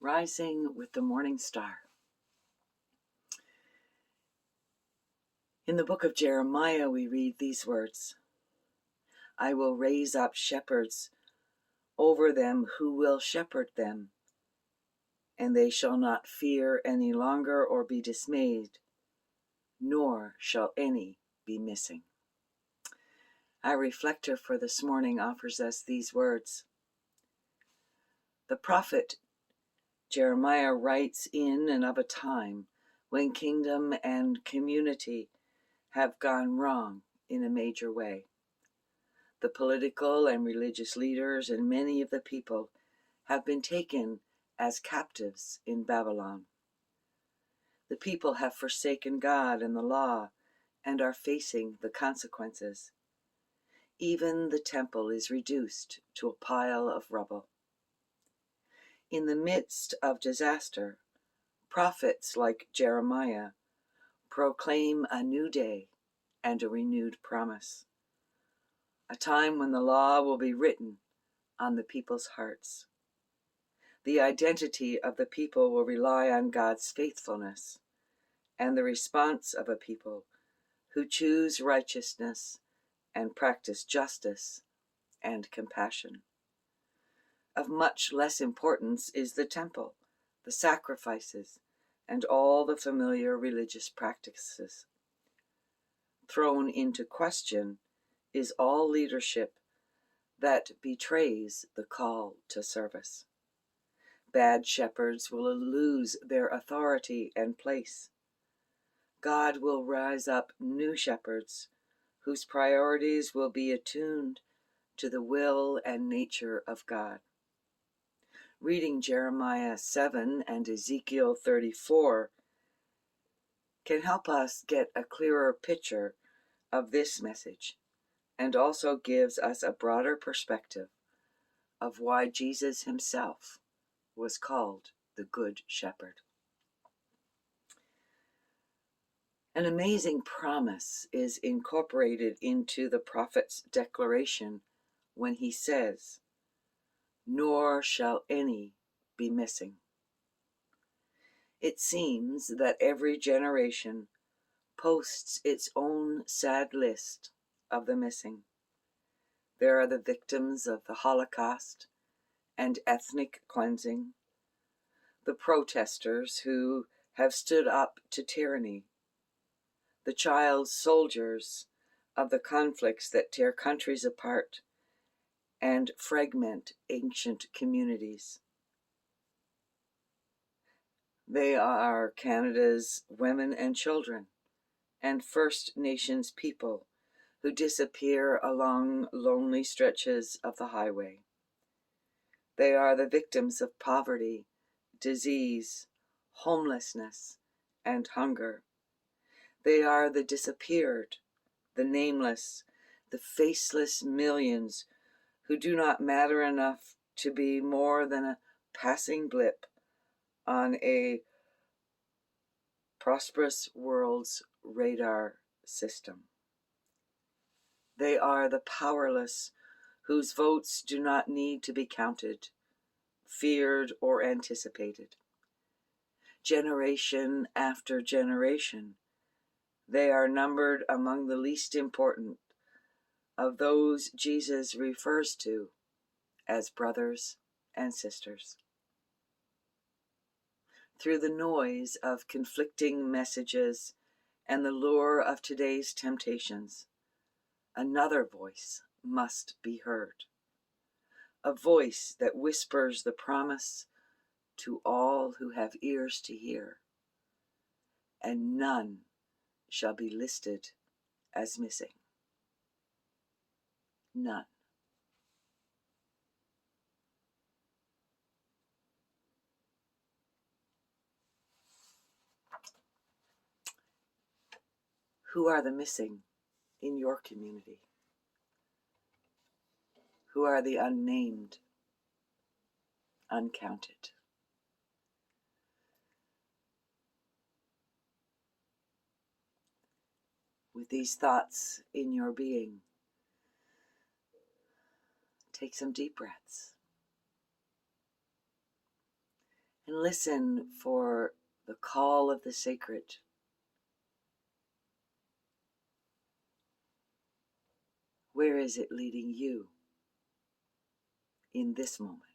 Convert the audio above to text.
rising with the morning star. In the book of Jeremiah, we read these words: I will raise up shepherds over them who will shepherd them, and they shall not fear any longer or be dismayed, nor shall any be missing. Our reflector for this morning offers us these words. The prophet Jeremiah writes in and of a time when kingdom and community have gone wrong in a major way. The political and religious leaders and many of the people have been taken as captives in Babylon. The people have forsaken God and the law and are facing the consequences. Even the temple is reduced to a pile of rubble. In the midst of disaster, prophets like Jeremiah proclaim a new day and a renewed promise, a time when the law will be written on the people's hearts. The identity of the people will rely on God's faithfulness and the response of a people who choose righteousness and practice justice and compassion. Of much less importance is the temple, the sacrifices, and all the familiar religious practices. Thrown into question is all leadership that betrays the call to service. Bad shepherds will lose their authority and place. God will rise up new shepherds whose priorities will be attuned to the will and nature of God. Reading Jeremiah 7 and Ezekiel 34 can help us get a clearer picture of this message, and also gives us a broader perspective of why Jesus himself was called the Good Shepherd. An amazing promise is incorporated into the prophet's declaration when he says, "Nor shall any be missing." It seems that every generation posts its own sad list of the missing. There are the victims of the Holocaust and ethnic cleansing, the protesters who have stood up to tyranny, the child soldiers of the conflicts that tear countries apart and fragment ancient communities. They are Canada's women and children and First Nations people who disappear along lonely stretches of the highway. They are the victims of poverty, disease, homelessness, and hunger. They are the disappeared, the nameless, the faceless millions who do not matter enough to be more than a passing blip on a prosperous world's radar system. They are the powerless whose votes do not need to be counted, feared, or anticipated. Generation after generation, they are numbered among the least important of those Jesus refers to as brothers and sisters. Through the noise of conflicting messages and the lure of today's temptations, another voice must be heard. A voice that whispers the promise to all who have ears to hear, and none shall be listed as missing. None. Who are the missing in your community? Who are the unnamed, uncounted? With these thoughts in your being, take some deep breaths and listen for the call of the sacred. Where is it leading you in this moment?